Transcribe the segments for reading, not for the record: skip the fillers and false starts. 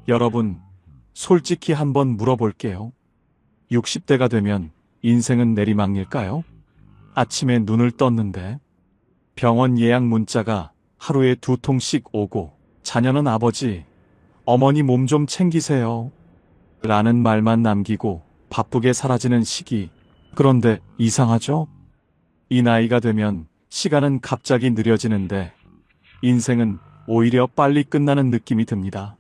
여러분, 솔직히 한번 물어볼게요. 60대가 되면 인생은 내리막일까요? 아침에 눈을 떴는데 병원 예약 문자가 하루에 2통씩 오고 자녀는 아버지, 어머니 몸 좀 챙기세요 라는 말만 남기고 바쁘게 사라지는 시기. 그런데 이상하죠? 이 나이가 되면 시간은 갑자기 느려지는데 인생은 오히려 빨리 끝나는 느낌이 듭니다.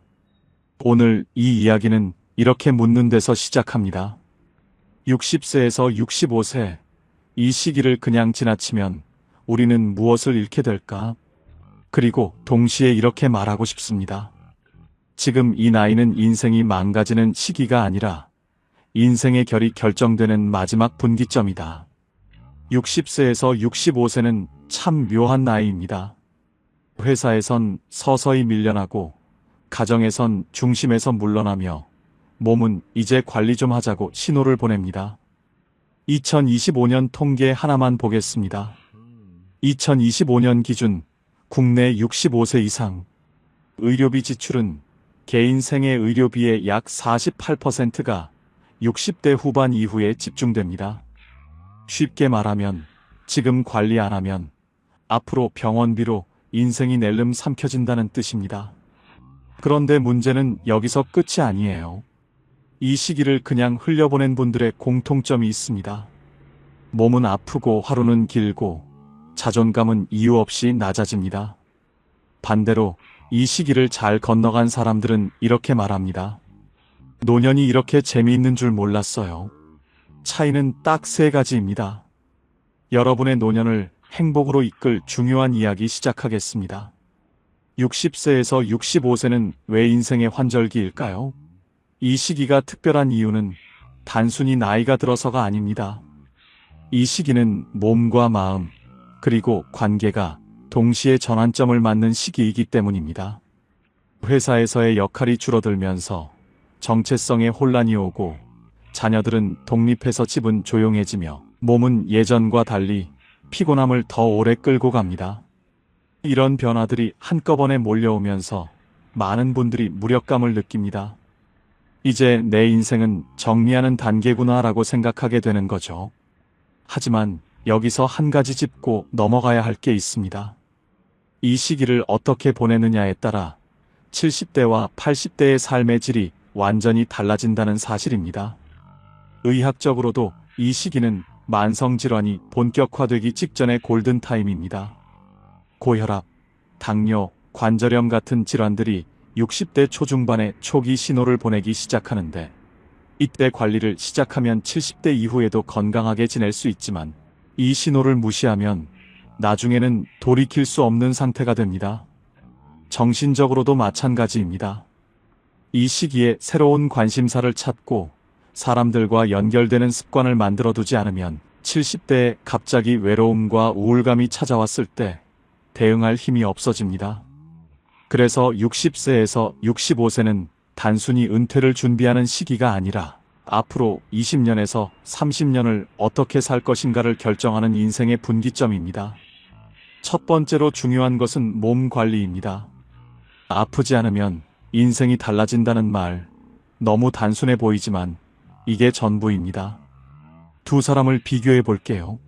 오늘 이 이야기는 이렇게 묻는 데서 시작합니다. 60세에서 65세, 이 시기를 그냥 지나치면 우리는 무엇을 잃게 될까? 그리고 동시에 이렇게 말하고 싶습니다. 지금 이 나이는 인생이 망가지는 시기가 아니라 인생의 결이 결정되는 마지막 분기점이다. 60세에서 65세는 참 묘한 나이입니다. 회사에선 서서히 밀려나고 가정에선 중심에서 물러나며 몸은 이제 관리 좀 하자고 신호를 보냅니다. 2025년 통계 하나만 보겠습니다. 2025년 기준 국내 65세 이상 의료비 지출은 개인 생애 의료비의 약 48%가 60대 후반 이후에 집중됩니다. 쉽게 말하면 지금 관리 안 하면 앞으로 병원비로 인생이 낼름 삼켜진다는 뜻입니다. 그런데 문제는 여기서 끝이 아니에요. 이 시기를 그냥 흘려보낸 분들의 공통점이 있습니다. 몸은 아프고 하루는 길고 자존감은 이유 없이 낮아집니다. 반대로 이 시기를 잘 건너간 사람들은 이렇게 말합니다. 노년이 이렇게 재미있는 줄 몰랐어요. 차이는 딱 3가지입니다. 여러분의 노년을 행복으로 이끌 중요한 이야기 시작하겠습니다. 60세에서 65세는 왜 인생의 환절기일까요? 이 시기가 특별한 이유는 단순히 나이가 들어서가 아닙니다. 이 시기는 몸과 마음, 그리고 관계가 동시에 전환점을 맞는 시기이기 때문입니다. 회사에서의 역할이 줄어들면서 정체성에 혼란이 오고 자녀들은 독립해서 집은 조용해지며 몸은 예전과 달리 피곤함을 더 오래 끌고 갑니다. 이런 변화들이 한꺼번에 몰려오면서 많은 분들이 무력감을 느낍니다. 이제 내 인생은 정리하는 단계구나라고 생각하게 되는 거죠. 하지만 여기서 한 가지 짚고 넘어가야 할 게 있습니다. 이 시기를 어떻게 보내느냐에 따라 70대와 80대의 삶의 질이 완전히 달라진다는 사실입니다. 의학적으로도 이 시기는 만성질환이 본격화되기 직전의 골든타임입니다. 고혈압, 당뇨, 관절염 같은 질환들이 60대 초중반에 초기 신호를 보내기 시작하는데 이때 관리를 시작하면 70대 이후에도 건강하게 지낼 수 있지만 이 신호를 무시하면 나중에는 돌이킬 수 없는 상태가 됩니다. 정신적으로도 마찬가지입니다. 이 시기에 새로운 관심사를 찾고 사람들과 연결되는 습관을 만들어두지 않으면 70대에 갑자기 외로움과 우울감이 찾아왔을 때 대응할 힘이 없어집니다. 그래서 60세에서 65세는 단순히 은퇴를 준비하는 시기가 아니라 앞으로 20년에서 30년을 어떻게 살 것인가를 결정하는 인생의 분기점입니다. 첫 번째로 중요한 것은 몸 관리입니다. 아프지 않으면 인생이 달라진다는 말, 너무 단순해 보이지만 이게 전부입니다. 두 사람을 비교해 볼게요.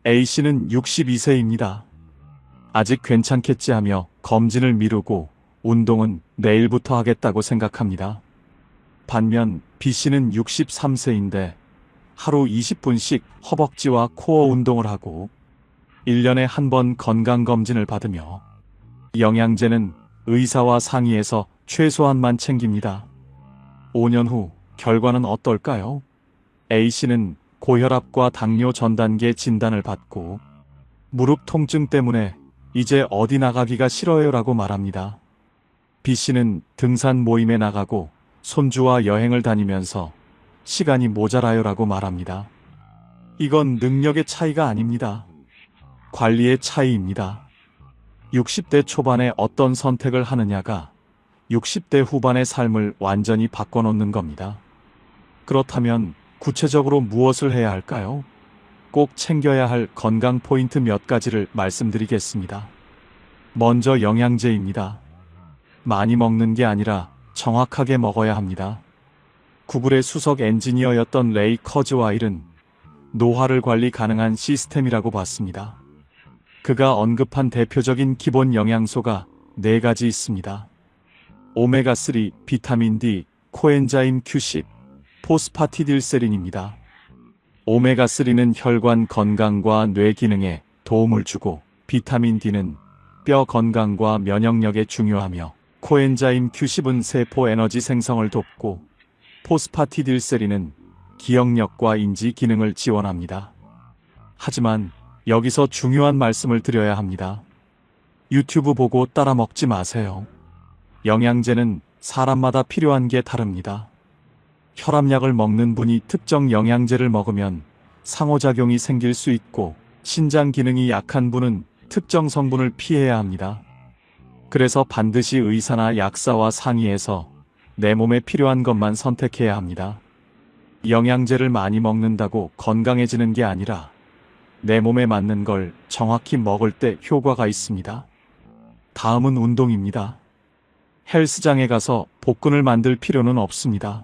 A씨는 62세입니다. 아직 괜찮겠지 하며 검진을 미루고 운동은 내일부터 하겠다고 생각합니다. 반면 B씨는 63세인데 하루 20분씩 허벅지와 코어 운동을 하고 1년에 한 번 건강검진을 받으며 영양제는 의사와 상의해서 최소한만 챙깁니다. 5년 후 결과는 어떨까요? A씨는 고혈압과 당뇨 전 단계 진단을 받고 무릎 통증 때문에 이제 어디 나가기가 싫어요 라고 말합니다. B씨는 등산 모임에 나가고 손주와 여행을 다니면서 시간이 모자라요 라고 말합니다. 이건 능력의 차이가 아닙니다. 관리의 차이입니다. 60대 초반에 어떤 선택을 하느냐가 60대 후반의 삶을 완전히 바꿔놓는 겁니다. 그렇다면 구체적으로 무엇을 해야 할까요? 꼭 챙겨야 할 건강 포인트 몇 가지를 말씀드리겠습니다. 먼저 영양제입니다. 많이 먹는 게 아니라 정확하게 먹어야 합니다. 구글의 수석 엔지니어였던 레이 커즈와일은 노화를 관리 가능한 시스템이라고 봤습니다. 그가 언급한 대표적인 기본 영양소가 4가지 있습니다. 오메가3, 비타민 D, 코엔자임 Q10, 포스파티딜세린입니다. 오메가3는 혈관 건강과 뇌 기능에 도움을 주고, 비타민 D는 뼈 건강과 면역력에 중요하며, 코엔자임 Q10은 세포 에너지 생성을 돕고, 포스파티딜세린은 기억력과 인지 기능을 지원합니다. 하지만 여기서 중요한 말씀을 드려야 합니다. 유튜브 보고 따라 먹지 마세요. 영양제는 사람마다 필요한 게 다릅니다. 혈압약을 먹는 분이 특정 영양제를 먹으면 상호작용이 생길 수 있고, 신장 기능이 약한 분은 특정 성분을 피해야 합니다. 그래서 반드시 의사나 약사와 상의해서 내 몸에 필요한 것만 선택해야 합니다. 영양제를 많이 먹는다고 건강해지는 게 아니라 내 몸에 맞는 걸 정확히 먹을 때 효과가 있습니다. 다음은 운동입니다. 헬스장에 가서 복근을 만들 필요는 없습니다.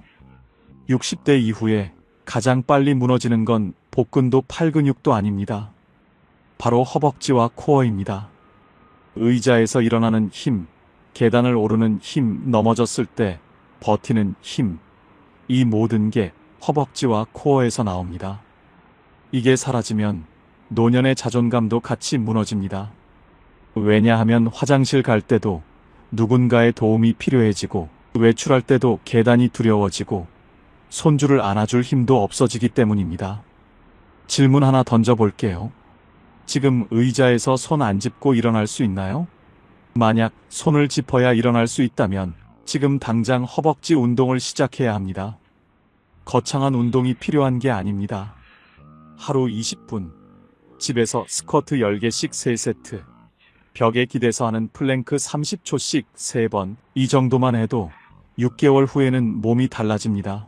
60대 이후에 가장 빨리 무너지는 건 복근도 팔 근육도 아닙니다. 바로 허벅지와 코어입니다. 의자에서 일어나는 힘, 계단을 오르는 힘, 넘어졌을 때 버티는 힘, 이 모든 게 허벅지와 코어에서 나옵니다. 이게 사라지면 노년의 자존감도 같이 무너집니다. 왜냐하면 화장실 갈 때도 누군가의 도움이 필요해지고, 외출할 때도 계단이 두려워지고, 손주를 안아줄 힘도 없어지기 때문입니다. 질문 하나 던져볼게요. 지금 의자에서 손 안 짚고 일어날 수 있나요? 만약 손을 짚어야 일어날 수 있다면 지금 당장 허벅지 운동을 시작해야 합니다. 거창한 운동이 필요한 게 아닙니다. 하루 20분, 집에서 스쿼트 10개씩 3세트, 벽에 기대서 하는 플랭크 30초씩 3번, 이 정도만 해도 6개월 후에는 몸이 달라집니다.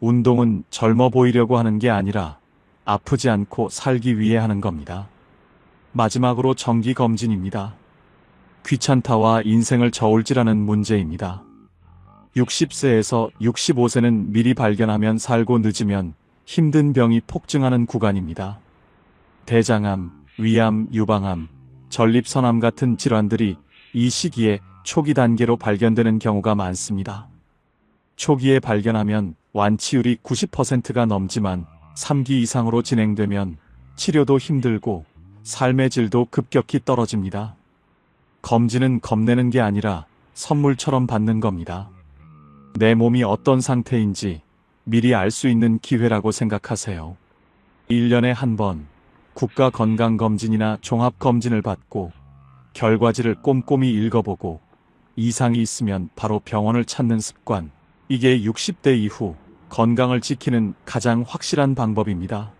운동은 젊어 보이려고 하는 게 아니라 아프지 않고 살기 위해 하는 겁니다. 마지막으로 정기검진입니다. 귀찮다와 인생을 저울질하는 문제입니다. 60세에서 65세는 미리 발견하면 살고 늦으면 힘든 병이 폭증하는 구간입니다. 대장암, 위암, 유방암, 전립선암 같은 질환들이 이 시기에 초기 단계로 발견되는 경우가 많습니다. 초기에 발견하면 완치율이 90%가 넘지만 3기 이상으로 진행되면 치료도 힘들고 삶의 질도 급격히 떨어집니다. 검진은 겁내는 게 아니라 선물처럼 받는 겁니다. 내 몸이 어떤 상태인지 미리 알 수 있는 기회라고 생각하세요. 1년에 한 번 국가건강검진이나 종합검진을 받고 결과지를 꼼꼼히 읽어보고 이상이 있으면 바로 병원을 찾는 습관, 이게 60대 이후 건강을 지키는 가장 확실한 방법입니다.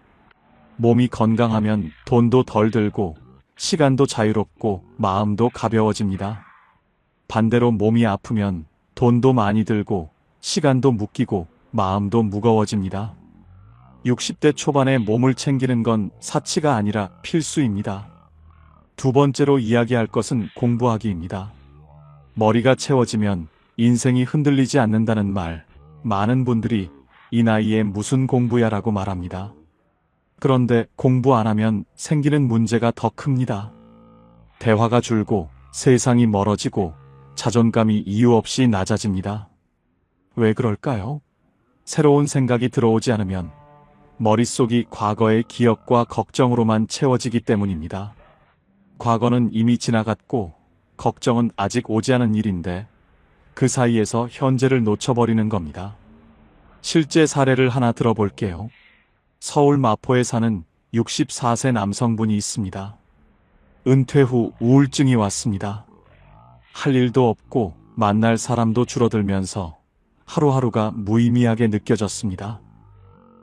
몸이 건강하면 돈도 덜 들고 시간도 자유롭고 마음도 가벼워집니다. 반대로 몸이 아프면 돈도 많이 들고 시간도 묶이고 마음도 무거워집니다. 60대 초반에 몸을 챙기는 건 사치가 아니라 필수입니다. 두 번째로 이야기할 것은 공부하기입니다. 머리가 채워지면 인생이 흔들리지 않는다는 말, 많은 분들이 이 나이에 무슨 공부야 라고 말합니다. 그런데 공부 안 하면 생기는 문제가 더 큽니다. 대화가 줄고 세상이 멀어지고 자존감이 이유 없이 낮아집니다. 왜 그럴까요? 새로운 생각이 들어오지 않으면 머릿속이 과거의 기억과 걱정으로만 채워지기 때문입니다. 과거는 이미 지나갔고 걱정은 아직 오지 않은 일인데 그 사이에서 현재를 놓쳐버리는 겁니다. 실제 사례를 하나 들어볼게요. 서울 마포에 사는 64세 남성분이 있습니다. 은퇴 후 우울증이 왔습니다. 할 일도 없고 만날 사람도 줄어들면서 하루하루가 무의미하게 느껴졌습니다.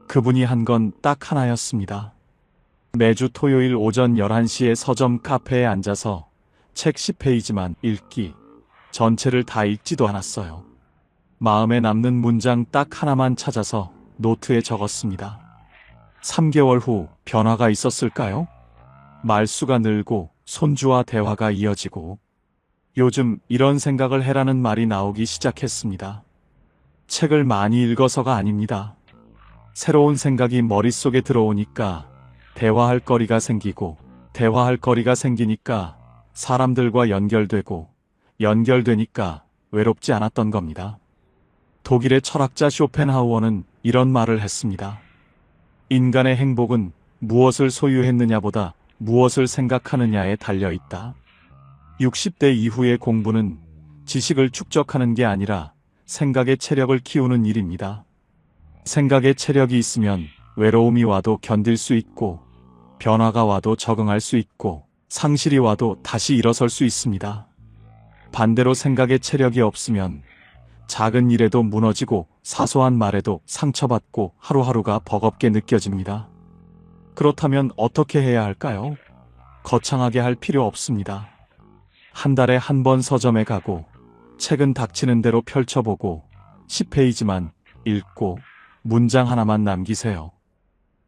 그분이 한 건 딱 하나였습니다. 매주 토요일 오전 11시에 서점 카페에 앉아서 책 10페이지만 읽기, 전체를 다 읽지도 않았어요. 마음에 남는 문장 딱 하나만 찾아서 노트에 적었습니다. 3개월 후 변화가 있었을까요? 말수가 늘고 손주와 대화가 이어지고 요즘 이런 생각을 해라는 말이 나오기 시작했습니다. 책을 많이 읽어서가 아닙니다. 새로운 생각이 머릿속에 들어오니까 대화할 거리가 생기고, 대화할 거리가 생기니까 사람들과 연결되니까 외롭지 않았던 겁니다. 독일의 철학자 쇼펜하우어는 이런 말을 했습니다. 인간의 행복은 무엇을 소유했느냐보다 무엇을 생각하느냐에 달려 있다. 60대 이후의 공부는 지식을 축적하는 게 아니라 생각의 체력을 키우는 일입니다. 생각의 체력이 있으면 외로움이 와도 견딜 수 있고, 변화가 와도 적응할 수 있고, 상실이 와도 다시 일어설 수 있습니다. 반대로 생각의 체력이 없으면 작은 일에도 무너지고 사소한 말에도 상처받고 하루하루가 버겁게 느껴집니다. 그렇다면 어떻게 해야 할까요? 거창하게 할 필요 없습니다. 한 달에 한 번 서점에 가고, 책은 닥치는 대로 펼쳐보고 10페이지만 읽고 문장 하나만 남기세요.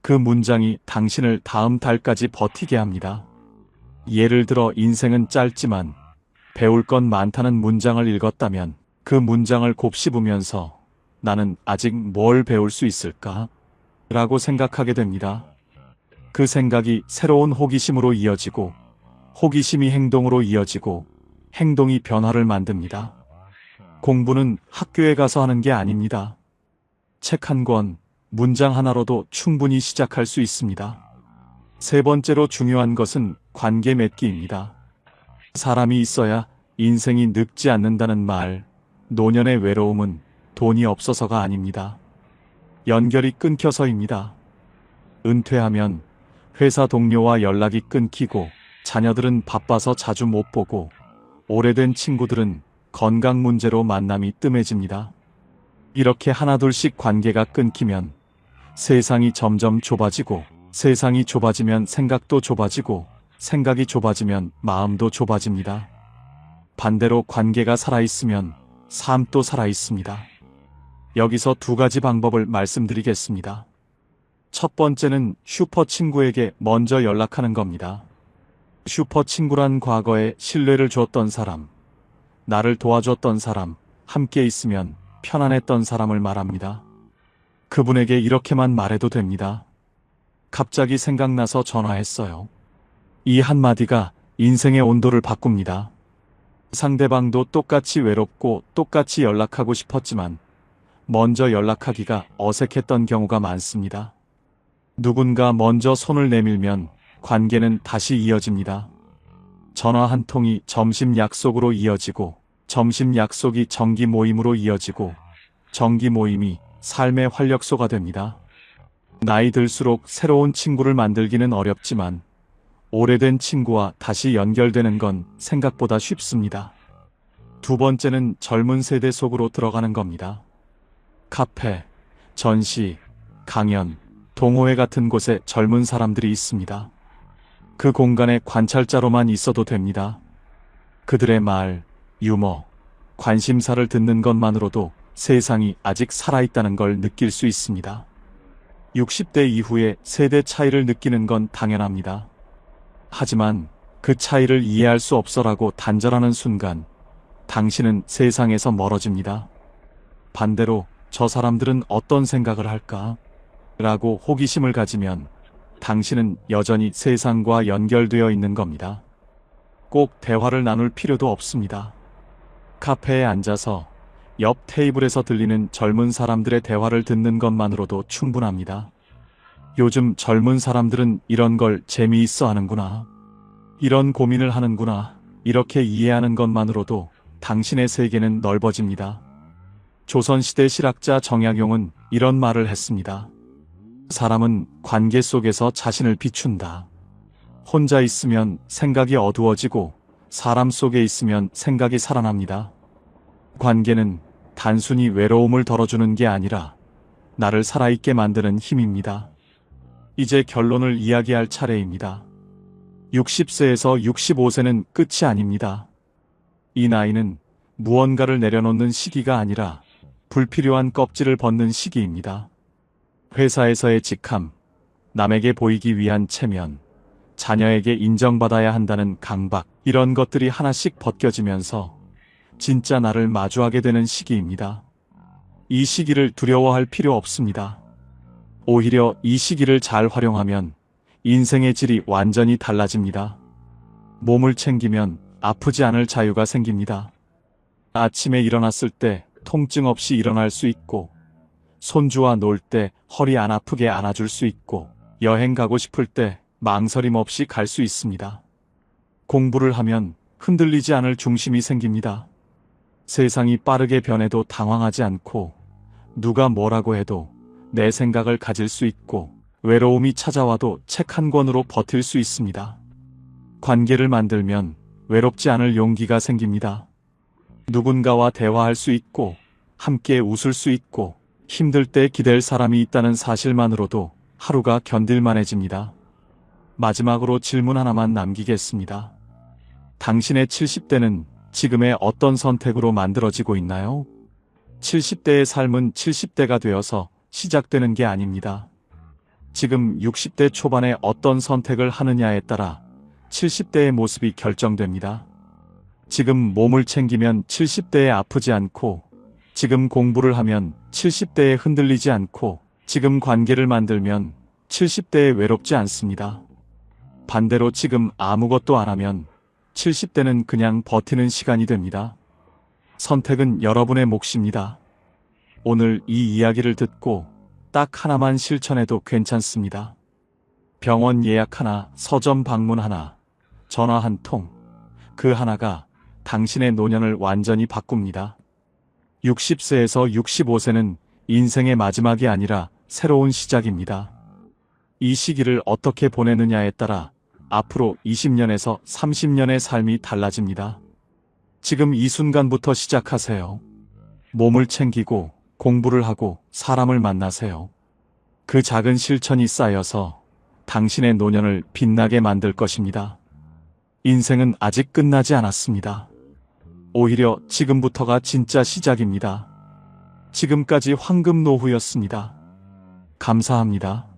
그 문장이 당신을 다음 달까지 버티게 합니다. 예를 들어 인생은 짧지만 배울 건 많다는 문장을 읽었다면 그 문장을 곱씹으면서 나는 아직 뭘 배울 수 있을까? 라고 생각하게 됩니다. 그 생각이 새로운 호기심으로 이어지고, 호기심이 행동으로 이어지고, 행동이 변화를 만듭니다. 공부는 학교에 가서 하는 게 아닙니다. 책 한 권, 문장 하나로도 충분히 시작할 수 있습니다. 세 번째로 중요한 것은 관계 맺기입니다. 사람이 있어야 인생이 늙지 않는다는 말, 노년의 외로움은 돈이 없어서가 아닙니다. 연결이 끊겨서입니다. 은퇴하면 회사 동료와 연락이 끊기고, 자녀들은 바빠서 자주 못 보고, 오래된 친구들은 건강 문제로 만남이 뜸해집니다. 이렇게 하나둘씩 관계가 끊기면 세상이 점점 좁아지고, 세상이 좁아지면 생각도 좁아지고, 생각이 좁아지면 마음도 좁아집니다. 반대로 관계가 살아있으면 삶도 살아있습니다. 여기서 두 가지 방법을 말씀드리겠습니다. 첫 번째는 슈퍼 친구에게 먼저 연락하는 겁니다. 슈퍼 친구란 과거에 신뢰를 줬던 사람, 나를 도와줬던 사람, 함께 있으면 편안했던 사람을 말합니다. 그분에게 이렇게만 말해도 됩니다. 갑자기 생각나서 전화했어요. 이 한마디가 인생의 온도를 바꿉니다. 상대방도 똑같이 외롭고 똑같이 연락하고 싶었지만 먼저 연락하기가 어색했던 경우가 많습니다. 누군가 먼저 손을 내밀면 관계는 다시 이어집니다. 전화 한 통이 점심 약속으로 이어지고, 점심 약속이 정기 모임으로 이어지고, 정기 모임이 삶의 활력소가 됩니다. 나이 들수록 새로운 친구를 만들기는 어렵지만 오래된 친구와 다시 연결되는 건 생각보다 쉽습니다. 두 번째는 젊은 세대 속으로 들어가는 겁니다. 카페, 전시, 강연, 동호회 같은 곳에 젊은 사람들이 있습니다. 그 공간에 관찰자로만 있어도 됩니다. 그들의 말, 유머, 관심사를 듣는 것만으로도 세상이 아직 살아있다는 걸 느낄 수 있습니다. 60대 이후에 세대 차이를 느끼는 건 당연합니다. 하지만 그 차이를 이해할 수 없어라고 단절하는 순간 당신은 세상에서 멀어집니다. 반대로 저 사람들은 어떤 생각을 할까? 라고 호기심을 가지면 당신은 여전히 세상과 연결되어 있는 겁니다. 꼭 대화를 나눌 필요도 없습니다. 카페에 앉아서 옆 테이블에서 들리는 젊은 사람들의 대화를 듣는 것만으로도 충분합니다. 요즘 젊은 사람들은 이런 걸 재미있어 하는구나, 이런 고민을 하는구나, 이렇게 이해하는 것만으로도 당신의 세계는 넓어집니다. 조선시대 실학자 정약용은 이런 말을 했습니다. 사람은 관계 속에서 자신을 비춘다. 혼자 있으면 생각이 어두워지고 사람 속에 있으면 생각이 살아납니다. 관계는 단순히 외로움을 덜어주는 게 아니라 나를 살아있게 만드는 힘입니다. 이제 결론을 이야기할 차례입니다. 60세에서 65세는 끝이 아닙니다. 이 나이는 무언가를 내려놓는 시기가 아니라 불필요한 껍질을 벗는 시기입니다. 회사에서의 직함, 남에게 보이기 위한 체면, 자녀에게 인정받아야 한다는 강박, 이런 것들이 하나씩 벗겨지면서 진짜 나를 마주하게 되는 시기입니다. 이 시기를 두려워할 필요 없습니다. 오히려 이 시기를 잘 활용하면 인생의 질이 완전히 달라집니다. 몸을 챙기면 아프지 않을 자유가 생깁니다. 아침에 일어났을 때 통증 없이 일어날 수 있고, 손주와 놀 때 허리 안 아프게 안아줄 수 있고, 여행 가고 싶을 때 망설임 없이 갈 수 있습니다. 공부를 하면 흔들리지 않을 중심이 생깁니다. 세상이 빠르게 변해도 당황하지 않고, 누가 뭐라고 해도 내 생각을 가질 수 있고, 외로움이 찾아와도 책 한 권으로 버틸 수 있습니다. 관계를 만들면 외롭지 않을 용기가 생깁니다. 누군가와 대화할 수 있고, 함께 웃을 수 있고, 힘들 때 기댈 사람이 있다는 사실만으로도 하루가 견딜만해집니다. 마지막으로 질문 하나만 남기겠습니다. 당신의 70대는 지금의 어떤 선택으로 만들어지고 있나요? 70대의 삶은 70대가 되어서 시작되는 게 아닙니다. 지금 60대 초반에 어떤 선택을 하느냐에 따라 70대의 모습이 결정됩니다. 지금 몸을 챙기면 70대에 아프지 않고, 지금 공부를 하면 70대에 흔들리지 않고, 지금 관계를 만들면 70대에 외롭지 않습니다. 반대로 지금 아무것도 안 하면 70대는 그냥 버티는 시간이 됩니다. 선택은 여러분의 몫입니다. 오늘 이 이야기를 듣고 딱 하나만 실천해도 괜찮습니다. 병원 예약 하나, 서점 방문 하나, 전화 한 통, 그 하나가 당신의 노년을 완전히 바꿉니다. 60세에서 65세는 인생의 마지막이 아니라 새로운 시작입니다. 이 시기를 어떻게 보내느냐에 따라 앞으로 20년에서 30년의 삶이 달라집니다. 지금 이 순간부터 시작하세요. 몸을 챙기고 공부를 하고 사람을 만나세요. 그 작은 실천이 쌓여서 당신의 노년을 빛나게 만들 것입니다. 인생은 아직 끝나지 않았습니다. 오히려 지금부터가 진짜 시작입니다. 지금까지 황금 노후였습니다. 감사합니다.